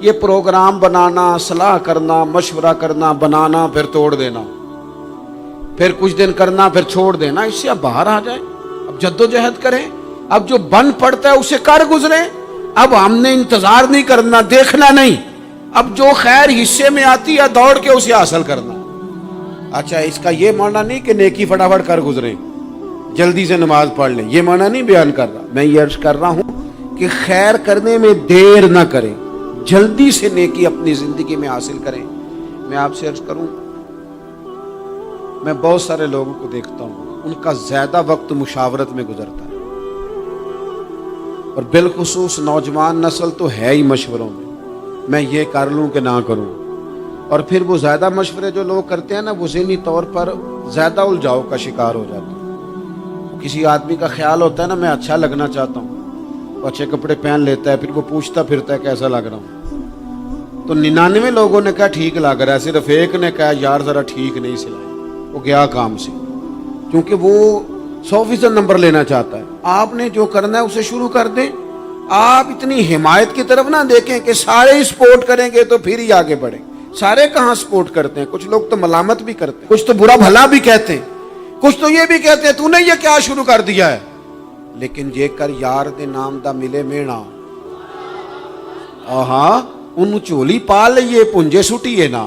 یہ پروگرام بنانا، صلاح کرنا، مشورہ کرنا، بنانا پھر توڑ دینا، پھر کچھ دن کرنا پھر چھوڑ دینا، اس سے اب باہر آ جائیں، اب جدوجہد کریں، اب جو بن پڑتا ہے اسے کر گزریں۔ اب ہم نے انتظار نہیں کرنا، دیکھنا نہیں، اب جو خیر حصے میں آتی ہے دوڑ کے اسے حاصل کرنا۔ اچھا، اس کا یہ معنی نہیں کہ نیکی فٹافٹ کر گزریں، جلدی سے نماز پڑھ لیں، یہ معنی نہیں بیان کر رہا۔ میں یہ عرض کر رہا ہوں کہ خیر کرنے میں دیر نہ کریں، جلدی سے نیکی اپنی زندگی میں حاصل کریں۔ میں آپ سے عرض کروں، میں بہت سارے لوگوں کو دیکھتا ہوں، ان کا زیادہ وقت مشاورت میں گزرتا ہے، اور بالخصوص نوجوان نسل تو ہے ہی مشوروں میں یہ کر لوں کہ نہ کروں، اور پھر وہ زیادہ مشورے جو لوگ کرتے ہیں نا، وہ ذہنی طور پر زیادہ الجھاؤ کا شکار ہو جاتے ہیں۔ کسی آدمی کا خیال ہوتا ہے نا، میں اچھا لگنا چاہتا ہوں، وہ اچھے کپڑے پہن لیتا ہے، پھر وہ پوچھتا پھرتا ہے کیسا لگ رہا ہوں، تو 99 لوگوں نے کہا ٹھیک لگ رہا ہے، صرف ایک نے کہا یار ذرا ٹھیک نہیں سلائی، وہ گیا کام سے، کیونکہ وہ 100% نمبر لینا چاہتا ہے۔ آپ نے جو کرنا ہے اسے شروع کر دیں، آپ اتنی حمایت کی طرف نہ دیکھیں کہ سارے ہی سپورٹ کریں گے تو پھر ہی آگے بڑھیں۔ سارے کہاں سپورٹ کرتے ہیں، کچھ لوگ تو ملامت بھی کرتے ہیں، کچھ تو برا بھلا بھی کہتے ہیں، کچھ تو یہ بھی کہتے ہیں تو نے یہ کیا شروع کر دیا ہے۔ لیکن جے کر یار دے نام دا ملے مینا، آہاں انہوں چولی پا لئیے پنجے سٹیے نا،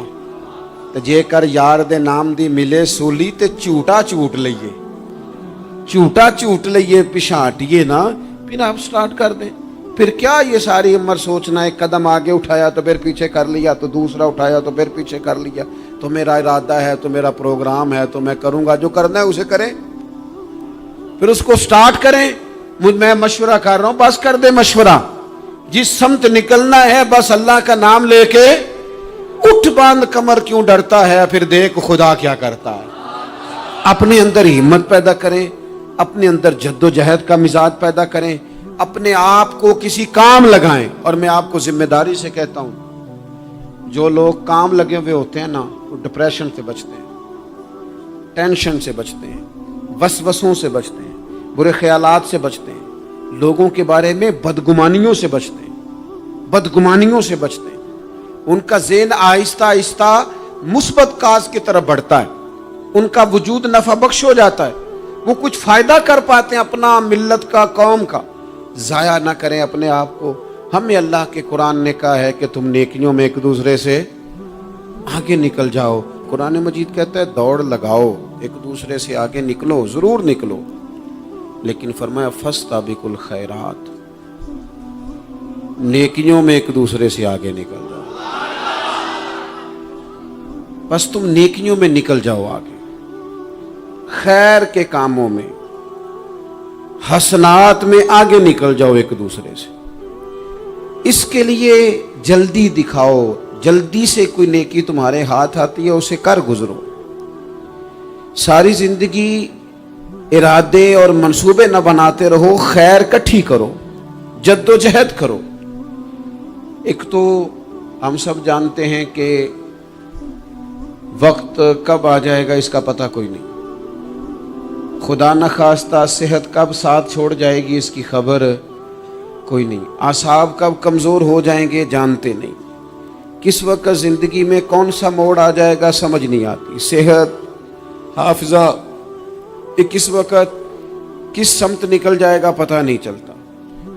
تو جے کر یار دے نام دی ملے سولی تے چوٹا چوٹ لئیے، چوٹا چوٹ لئیے پشانٹیے نا، پھر آپ سٹارٹ کر دیں۔ پھر کیا یہ ساری عمر سوچنا، ایک قدم آگے اٹھایا تو پھر پیچھے کر لیا، تو دوسرا اٹھایا تو پھر پیچھے کر لیا، تو میرا ارادہ ہے، تو میرا پروگرام ہے، تو میں کروں گا، جو کرنا ہے اسے کریں، پھر اس کو سٹارٹ کریں۔ میں مشورہ کر رہا ہوں، بس کر دے مشورہ، جس سمت نکلنا ہے بس اللہ کا نام لے کے اٹھ، باندھ کمر کیوں ڈرتا ہے، پھر دیکھ خدا کیا کرتا ہے۔ اپنے اندر ہمت پیدا کریں، اپنے اندر جد و جہد کا مزاج پیدا کریں، اپنے آپ کو کسی کام لگائیں۔ اور میں آپ کو ذمہ داری سے کہتا ہوں، جو لوگ کام لگے ہوئے ہوتے ہیں نا، وہ ڈپریشن سے بچتے ہیں، ٹینشن سے بچتے ہیں، وسوسوں سے بچتے ہیں، برے خیالات سے بچتے ہیں، لوگوں کے بارے میں بدگمانیوں سے بچتے ہیں، بدگمانیوں سے بچتے ہیں۔ ان کا ذہن آہستہ آہستہ مثبت کاز کی طرف بڑھتا ہے، ان کا وجود نفع بخش ہو جاتا ہے، وہ کچھ فائدہ کر پاتے ہیں اپنا، ملت کا، قوم کا۔ ضائع نہ کریں اپنے آپ کو۔ ہمیں اللہ کے قرآن نے کہا ہے کہ تم نیکیوں میں ایک دوسرے سے آگے نکل جاؤ۔ قرآن مجید کہتا ہے دوڑ لگاؤ، ایک دوسرے سے آگے نکلو، ضرور نکلو، لیکن فرمایا فاستبقوا الخیرات، نیکیوں میں ایک دوسرے سے آگے نکل جاؤ۔ بس تم نیکیوں میں نکل جاؤ آگے، خیر کے کاموں میں، حسنات میں آگے نکل جاؤ ایک دوسرے سے۔ اس کے لیے جلدی دکھاؤ، جلدی سے کوئی نیکی تمہارے ہاتھ آتی ہے اسے کر گزرو۔ ساری زندگی ارادے اور منصوبے نہ بناتے رہو، خیر کٹھی کرو، جد و جہد کرو۔ ایک تو ہم سب جانتے ہیں کہ وقت کب آ جائے گا اس کا پتہ کوئی نہیں، خدا نخواستہ صحت کب ساتھ چھوڑ جائے گی اس کی خبر کوئی نہیں، اعصاب کب کمزور ہو جائیں گے جانتے نہیں، کس وقت زندگی میں کون سا موڑ آ جائے گا سمجھ نہیں آتی، صحت، حافظہ کس وقت کس سمت نکل جائے گا پتہ نہیں چلتا۔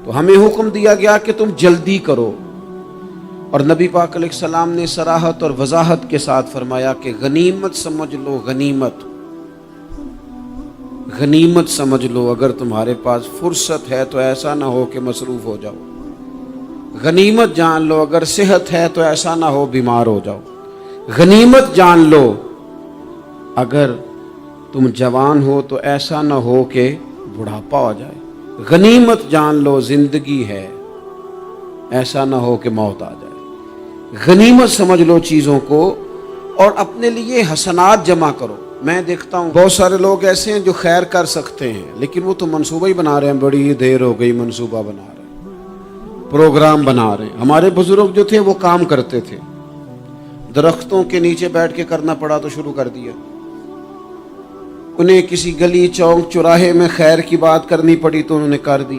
تو ہمیں حکم دیا گیا کہ تم جلدی کرو، اور نبی پاک علیہ السلام نے صراحت اور وضاحت کے ساتھ فرمایا کہ غنیمت سمجھ لو، غنیمت غنیمت سمجھ لو، اگر تمہارے پاس فرصت ہے تو ایسا نہ ہو کہ مصروف ہو جاؤ، غنیمت جان لو اگر صحت ہے تو ایسا نہ ہو بیمار ہو جاؤ، غنیمت جان لو اگر تم جوان ہو تو ایسا نہ ہو کہ بڑھاپا ہو جائے، غنیمت جان لو زندگی ہے، ایسا نہ ہو کہ موت آ جائے۔ غنیمت سمجھ لو چیزوں کو، اور اپنے لیے حسنات جمع کرو۔ میں دیکھتا ہوں بہت سارے لوگ ایسے ہیں جو خیر کر سکتے ہیں، لیکن وہ تو منصوبہ ہی بنا رہے ہیں، بڑی دیر ہو گئی منصوبہ بنا رہے ہیں، پروگرام بنا رہے ہیں۔ ہمارے بزرگ جو تھے وہ کام کرتے تھے، درختوں کے نیچے بیٹھ کے کرنا پڑا تو شروع کر دیا، انہیں کسی گلی چوک چوراہے میں خیر کی بات کرنی پڑی تو انہوں نے کر دی،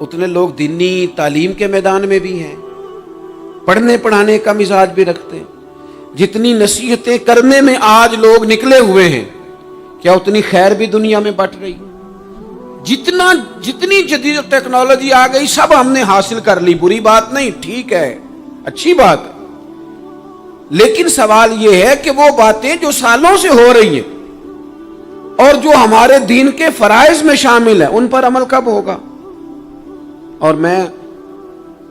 اتنے لوگ دینی تعلیم کے میدان میں بھی ہیں، پڑھنے پڑھانے کا مزاج بھی رکھتے ہیں۔ جتنی نصیحتیں کرنے میں آج لوگ نکلے ہوئے ہیں، کیا اتنی خیر بھی دنیا میں بٹ رہی؟ جتنی جدید ٹیکنالوجی آ گئی سب ہم نے حاصل کر لی، بری بات نہیں، ٹھیک ہے، اچھی بات ہے، لیکن سوال یہ ہے کہ وہ باتیں جو سالوں سے ہو رہی ہیں اور جو ہمارے دین کے فرائض میں شامل ہیں ان پر عمل کب ہوگا؟ اور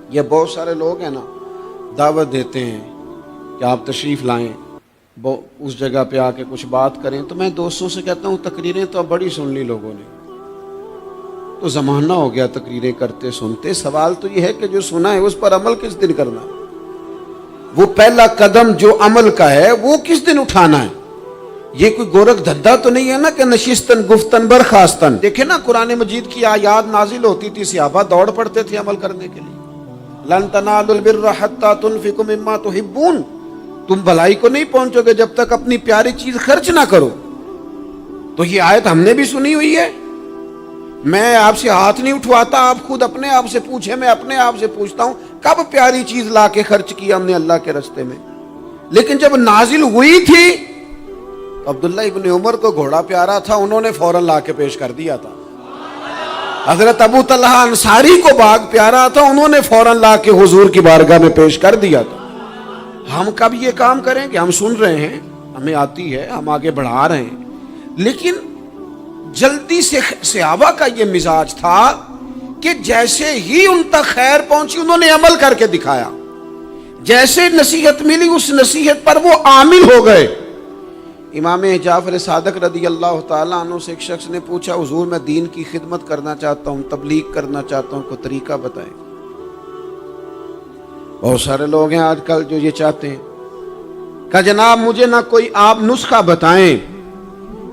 یہ بہت سارے لوگ ہیں نا، دعوت دیتے ہیں کہ آپ تشریف لائیں، اس جگہ پہ آ کے کچھ بات کریں، تو میں دوستوں سے کہتا ہوں تقریریں تو اب بڑی سن لی لوگوں نے، تو زمانہ ہو گیا تقریریں کرتے سنتے۔ سوال تو یہ ہے کہ جو سنا ہے اس پر عمل کس دن کرنا ہے؟ وہ پہلا قدم جو عمل کا ہے وہ کس دن اٹھانا ہے؟ یہ کوئی گورکھ دھندا تو نہیں ہے نا کہ نشستن گفتن برخاستن۔ دیکھیں نا قرآن مجید کی آیات نازل ہوتی تھی، صحابہ دوڑ پڑتے تھے عمل کرنے کے لیے۔ لن تنالوا البر حتى تنفقوا مما تحبون، تم بھلائی کو نہیں پہنچو گے جب تک اپنی پیاری چیز خرچ نہ کرو۔ تو یہ آیت ہم نے بھی سنی ہوئی ہے، میں آپ سے ہاتھ نہیں اٹھواتا، آپ خود اپنے آپ سے پوچھیں، میں اپنے آپ سے پوچھتا ہوں کب پیاری چیز لا کے خرچ کیا ہم نے اللہ کے راستے میں؟ لیکن جب نازل ہوئی تھی عبداللہ ابن عمر کو گھوڑا پیارا تھا، انہوں نے فوراً لا کے پیش کر دیا تھا۔ حضرت ابو طلحہ انصاری کو باغ پیارا تھا، انہوں نے فوراً لا کے حضور کی بارگاہ میں پیش کر دیا تھا۔ ہم کب یہ کام کریں کہ ہم سن رہے ہیں، ہمیں آتی ہے، ہم آگے بڑھا رہے ہیں، لیکن جلدی سے صحابہ کا یہ مزاج تھا کہ جیسے ہی ان تک خیر پہنچی انہوں نے عمل کر کے دکھایا، جیسے نصیحت ملی اس نصیحت پر وہ عامل ہو گئے۔ امام جعفر صادق رضی اللہ تعالیٰ عنہ سے ایک شخص نے پوچھا، حضور میں دین کی خدمت کرنا چاہتا ہوں، تبلیغ کرنا چاہتا ہوں، کوئی طریقہ بتائیں۔ بہت سارے لوگ ہیں آج کل جو یہ چاہتے ہیں کہ جناب مجھے نہ کوئی آپ نسخہ بتائیں،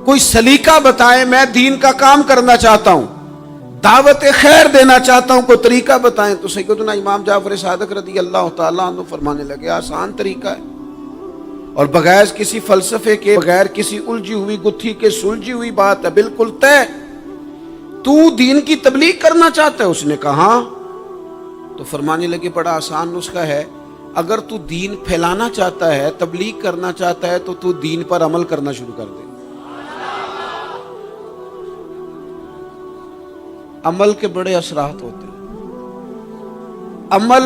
کوئی سلیقہ بتائیں، میں دین کا کام کرنا چاہتا ہوں، دعوت خیر دینا چاہتا ہوں، کوئی طریقہ بتائیں۔ تو سیدنا امام جعفر صادق رضی اللہ تعالیٰ عنہ فرمانے لگے، آسان طریقہ ہے، اور بغیر کسی فلسفے کے، بغیر کسی الجھی ہوئی گتھی کے سلجھی ہوئی بات ہے، بالکل طے۔ تو دین کی تبلیغ کرنا چاہتا ہے؟ اس نے کہا ہاں۔ تو فرمانے لگے بڑا آسان نسخہ ہے، اگر تو دین پھیلانا چاہتا ہے، تبلیغ کرنا چاہتا ہے، تو دین پر عمل کرنا شروع کر دے۔ عمل کے بڑے اثرات ہوتے ہیں۔ عمل،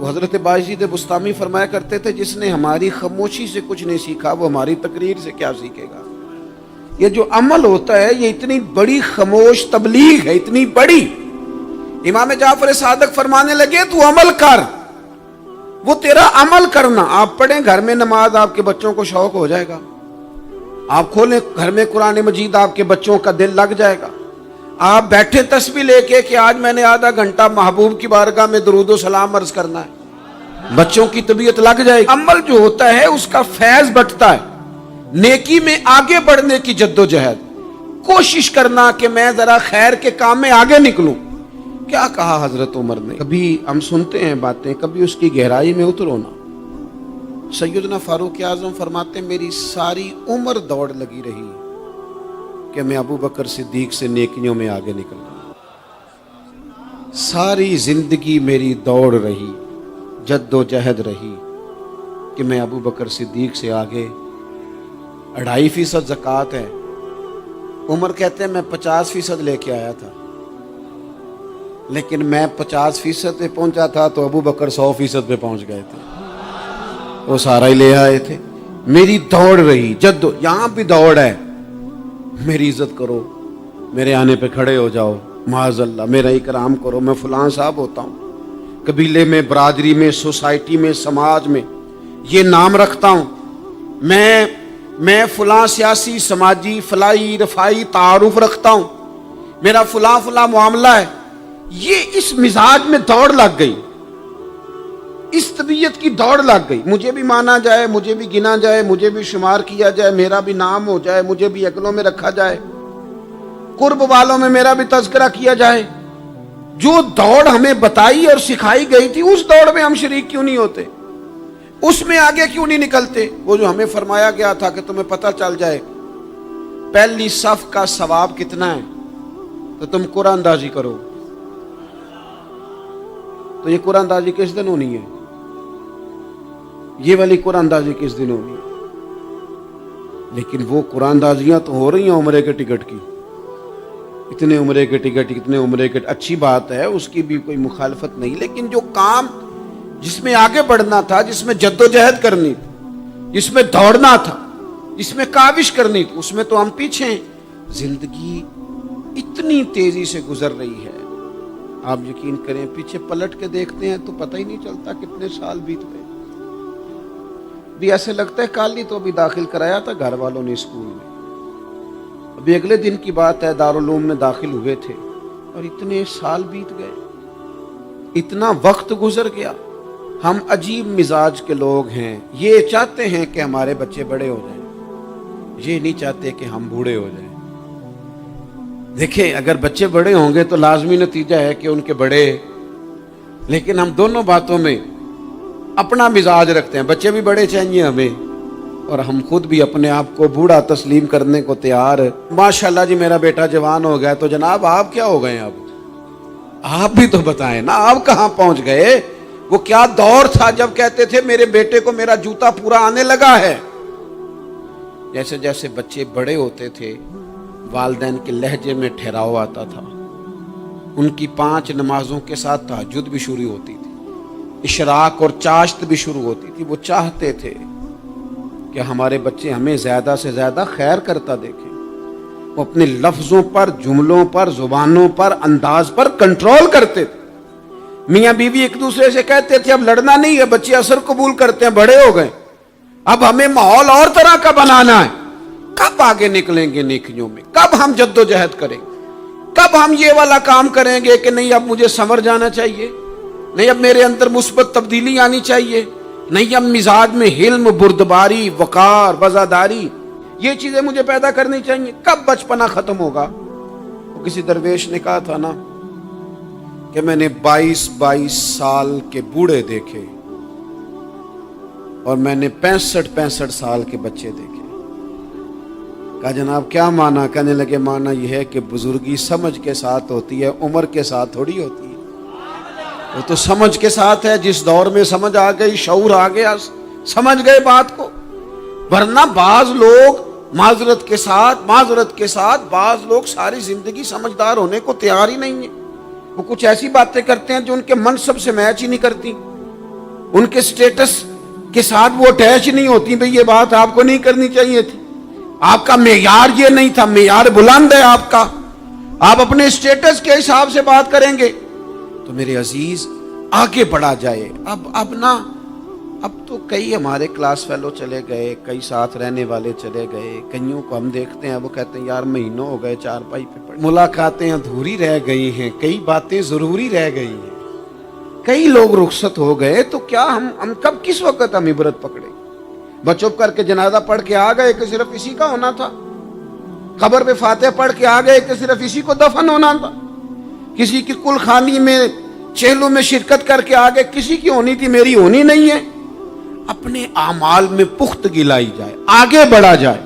حضرت باجید بستامی فرمایا کرتے تھے، جس نے ہماری خاموشی سے کچھ نہیں سیکھا وہ ہماری تقریر سے کیا سیکھے گا۔ یہ جو عمل ہوتا ہے یہ اتنی بڑی خاموش تبلیغ ہے، اتنی بڑی۔ امام جعفر صادق فرمانے لگے تو عمل کر، وہ تیرا عمل کرنا۔ آپ پڑھیں گھر میں نماز، آپ کے بچوں کو شوق ہو جائے گا، آپ کھولیں گھر میں قرآن مجید، آپ کے بچوں کا دل لگ جائے گا۔ آپ بیٹھے تسبیح لے کے کہ آج میں نے آدھا گھنٹہ محبوب کی بارگاہ میں درود و سلام عرض کرنا ہے، بچوں کی طبیعت لگ جائے گی۔ عمل جو ہوتا ہے اس کا فیض بٹتا ہے، نیکی میں آگے بڑھنے کی جدوجہد، کوشش کرنا کہ میں ذرا خیر کے کام میں آگے نکلوں۔ کیا کہا حضرت عمر نے؟ کبھی ہم سنتے ہیں باتیں، کبھی اس کی گہرائی میں اترو نا۔ سیدنا فاروق اعظم فرماتے میری ساری عمر دوڑ لگی رہی کہ میں ابو بکر صدیق سے نیکیوں میں آگے نکل رہا، ساری زندگی میری دوڑ رہی، جد و جہد رہی کہ میں ابو بکر صدیق سے آگے۔ 2.5% زکوٰۃ ہے، عمر کہتے ہیں میں 50% لے کے آیا تھا، لیکن میں 50% پہ پہنچا تھا تو ابو بکر 100% پہ پہنچ گئے تھے، وہ سارا ہی لے آئے تھے۔ میری دوڑ رہی، یہاں بھی دوڑ ہے، میری عزت کرو، میرے آنے پہ کھڑے ہو جاؤ، معاذ اللہ میرا اکرام کرو، میں فلاں صاحب ہوتا ہوں، قبیلے میں، برادری میں، سوسائٹی میں، سماج میں یہ نام رکھتا ہوں، میں فلاں سیاسی، سماجی، فلاحی، رفائی تعارف رکھتا ہوں، میرا فلاں معاملہ ہے۔ یہ اس مزاج میں دوڑ لگ گئی، اس طبیعت کی دوڑ لگ گئی، مجھے بھی مانا جائے، مجھے بھی گنا جائے، مجھے بھی شمار کیا جائے، میرا بھی نام ہو جائے، مجھے بھی اگلوں میں رکھا جائے، قرب والوں میں میرا بھی تذکرہ کیا جائے۔ جو دوڑ ہمیں بتائی اور سکھائی گئی تھی اس دوڑ میں ہم شریک کیوں نہیں ہوتے؟ اس میں آگے کیوں نہیں نکلتے؟ وہ جو ہمیں فرمایا گیا تھا کہ تمہیں پتہ چل جائے پہلی صف کا ثواب کتنا ہے تو تم قرآن اندازی کرو، تو یہ قرآن اندازی کس دن ہونی ہے؟ یہ والی قرآن اندازی کس دن ہونی ہے؟ لیکن وہ قرآن اندازیاں تو ہو رہی ہیں عمرے کے ٹکٹ کی، اتنے عمرے کے ٹکٹ، اتنے عمرے کے، اچھی بات ہے، اس کی بھی کوئی مخالفت نہیں، لیکن جو کام جس میں آگے بڑھنا تھا، جس میں جد و جہد کرنی تھی، جس میں دوڑنا تھا، جس میں کاوش کرنی تھی، اس میں تو ہم پیچھے ہیں۔ زندگی اتنی تیزی سے گزر رہی ہے، آپ یقین کریں پیچھے پلٹ کے دیکھتے ہیں تو پتہ ہی نہیں چلتا کتنے سال بیت گئے۔ بھی ایسے لگتا ہے کل ہی تو ابھی داخل کرایا تھا گھر والوں نے اسکول میں، ابھی اگلے دن کی بات ہے دارالعلوم میں داخل ہوئے تھے اور اتنے سال بیت گئے، اتنا وقت گزر گیا۔ ہم عجیب مزاج کے لوگ ہیں، یہ چاہتے ہیں کہ ہمارے بچے بڑے ہو جائیں، یہ نہیں چاہتے کہ ہم بوڑھے ہو جائیں۔ دیکھیں اگر بچے بڑے ہوں گے تو لازمی نتیجہ ہے کہ ان کے بڑے، لیکن ہم دونوں باتوں میں اپنا مزاج رکھتے ہیں، بچے بھی بڑے چاہیے ہمیں اور ہم خود بھی اپنے آپ کو بوڑھا تسلیم کرنے کو تیار۔ ماشاءاللہ جی میرا بیٹا جوان ہو گیا، تو جناب آپ کیا ہو گئے؟ اب آپ بھی تو بتائیں نا، آپ کہاں پہنچ گئے؟ وہ کیا دور تھا جب کہتے تھے میرے بیٹے کو میرا جوتا پورا آنے لگا ہے۔ جیسے جیسے بچے بڑے ہوتے تھے والدین کے لہجے میں ٹھہراؤ آتا تھا، ان کی 5 نمازوں کے ساتھ تہجد بھی شروع ہوتی تھی، اشراق اور چاشت بھی شروع ہوتی تھی۔ وہ چاہتے تھے کہ ہمارے بچے ہمیں زیادہ سے زیادہ خیر کرتا دیکھیں۔ وہ اپنے لفظوں پر، جملوں پر، زبانوں پر، انداز پر کنٹرول کرتے تھے۔ میاں بیوی ایک دوسرے سے کہتے تھے اب لڑنا نہیں ہے، بچے اثر قبول کرتے ہیں، بڑے ہو گئے، اب ہمیں ماحول اور طرح کا بنانا ہے۔ کب آگے نکلیں گے نیکیوں میں؟ کب ہم جد و جہد کریں گے؟ کب ہم یہ والا کام کریں گے کہ نہیں اب مجھے سنور جانا چاہیے، نہیں اب میرے اندر مثبت تبدیلی آنی چاہیے، نہیں اب مزاج میں حلم، بردباری، وقار، وزاداری، یہ چیزیں مجھے پیدا کرنی چاہیے؟ کب بچپنا ختم ہوگا؟ وہ کسی درویش نے کہا تھا نا کہ میں نے 22 سال کے بوڑھے دیکھے اور میں نے 65 سال کے بچے دیکھے۔ کہا جناب کیا معنی؟ کہنے لگے معنی یہ ہے کہ بزرگی سمجھ کے ساتھ ہوتی ہے، عمر کے ساتھ تھوڑی ہوتی ہے۔ وہ تو سمجھ کے ساتھ ہے، جس دور میں سمجھ آ گئی، شعور آ گیا، سمجھ گئے بات کو۔ ورنہ بعض لوگ معذرت کے ساتھ بعض لوگ ساری زندگی سمجھدار ہونے کو تیار ہی نہیں ہیں۔ وہ کچھ ایسی باتیں کرتے ہیں جو ان کے منصب سے میچ ہی نہیں کرتی، ان کے سٹیٹس کے ساتھ وہ اٹیچ نہیں ہوتی۔ بھئی یہ بات آپ کو نہیں کرنی چاہیے تھی، آپ کا معیار یہ نہیں تھا، معیار بلند ہے آپ کا، آپ اپنے سٹیٹس کے حساب سے بات کریں گے۔ تو میرے عزیز آگے بڑھا جائے۔ اب تو کئی ہمارے کلاس فیلو چلے گئے، کئی ساتھ رہنے والے چلے گئے، کئیوں کو ہم دیکھتے ہیں وہ کہتے ہیں یار مہینوں ہو گئے چارپائی پہ پڑے، ملاقاتیں ادھوری رہ گئی ہیں، کئی باتیں ضروری رہ گئی ہیں، کئی لوگ رخصت ہو گئے، تو کیا ہم کب کس وقت ہم عبرت پکڑے؟ بس چپ کر کے جنازہ پڑھ کے آ گئے کہ صرف اسی کا ہونا تھا، قبر پہ فاتحہ پڑھ کے آ گئے کہ صرف اسی کو دفن ہونا تھا، کسی کی کل خانی میں چہلوں میں شرکت کر کے آگے کسی کی ہونی تھی، میری ہونی نہیں ہے۔ اپنے اعمال میں پختگی لائی جائے، آگے بڑھا جائے۔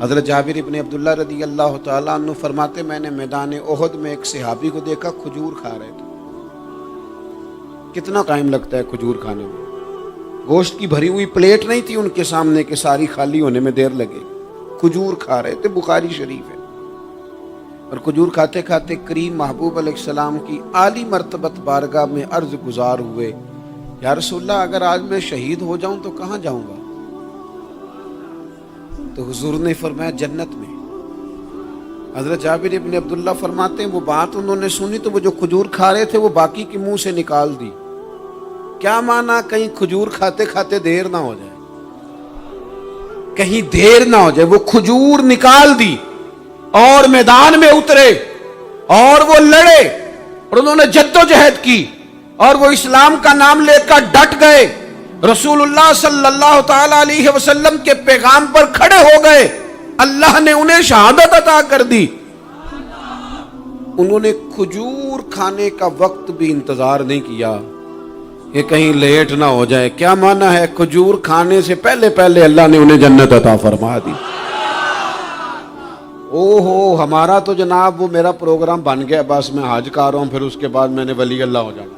حضرت جابر ابن عبداللہ رضی اللہ تعالیٰ عنہ فرماتے میں نے میدان احد میں ایک صحابی کو دیکھا کھجور کھا رہے تھے۔ کتنا ٹائم لگتا ہے کھجور کھانے میں؟ گوشت کی بھری ہوئی پلیٹ نہیں تھی ان کے سامنے کہ ساری خالی ہونے میں دیر لگے، کھجور کھا رہے تھے، بخاری شریف ہے۔ اور کھجور کھاتے کھاتے کریم محبوب علیہ السلام کی عالی مرتبت بارگاہ میں عرض گزار ہوئے یا رسول اللہ اگر آج میں شہید ہو جاؤں تو کہاں جاؤں گا؟ تو حضور نے فرمایا جنت میں۔ حضرت جابر ابن عبداللہ فرماتے ہیں وہ بات انہوں نے سنی تو وہ جو کھجور کھا رہے تھے وہ باقی کے منہ سے نکال دی۔ کیا معنی؟ کہیں کھجور کھاتے کھاتے دیر نہ ہو جائے، کہیں دیر نہ ہو جائے۔ وہ کھجور نکال دی اور میدان میں اترے اور وہ لڑے اور انہوں نے جد و جہد کی اور وہ اسلام کا نام لے کر ڈٹ گئے، رسول اللہ صلی اللہ تعالی علیہ وسلم کے پیغام پر کھڑے ہو گئے، اللہ نے انہیں شہادت عطا کر دی۔ انہوں نے کھجور کھانے کا وقت بھی انتظار نہیں کیا کہ کہیں لیٹ نہ ہو جائے۔ کیا معنی ہے؟ کھجور کھانے سے پہلے پہلے اللہ نے انہیں جنت عطا فرما دی۔ اوہو، ہمارا تو جناب وہ میرا پروگرام بن گیا، بس میں حج کر رہا ہوں، پھر اس کے بعد میں نے ولی اللہ ہو جانا۔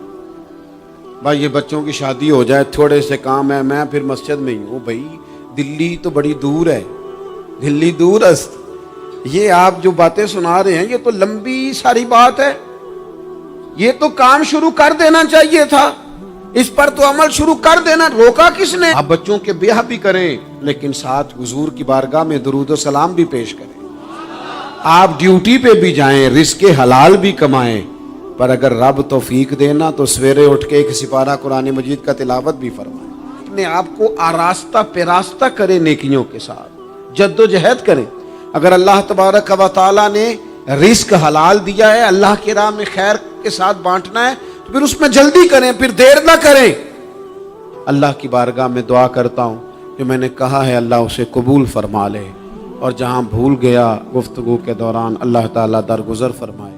بھائی یہ بچوں کی شادی ہو جائے، تھوڑے سے کام ہے، میں پھر مسجد میں ہی ہوں. بھائی دلی تو بڑی دور ہے، دلی دور است. یہ آپ جو باتیں سنا رہے ہیں یہ تو لمبی ساری بات ہے. یہ تو کام شروع کر دینا چاہیے تھا، اس پر تو عمل شروع کر دینا، روکا کس نے؟ آپ بچوں کے بیاہ بھی کریں لیکن ساتھ حضور کی بارگاہ میں درود و سلام بھی پیش کریں. آپ ڈیوٹی پہ بھی جائیں، رزق حلال بھی کمائیں، پر اگر رب توفیق دینا تو سویرے اٹھ کے ایک سپارہ قرآن مجید کا تلاوت بھی فرمائیں. اپنے آپ کو آراستہ پیراستہ کریں، نیکیوں کے ساتھ جد و جہد کریں. اگر اللہ تبارک و تعالیٰ نے رزق حلال دیا ہے، اللہ کی راہ میں خیر کے ساتھ بانٹنا ہے، تو پھر اس میں جلدی کریں، پھر دیر نہ کریں. اللہ کی بارگاہ میں دعا کرتا ہوں جو میں نے کہا ہے اللہ اسے قبول فرما لے، اور جہاں بھول گیا گفتگو کے دوران اللہ تعالیٰ درگزر فرمائے.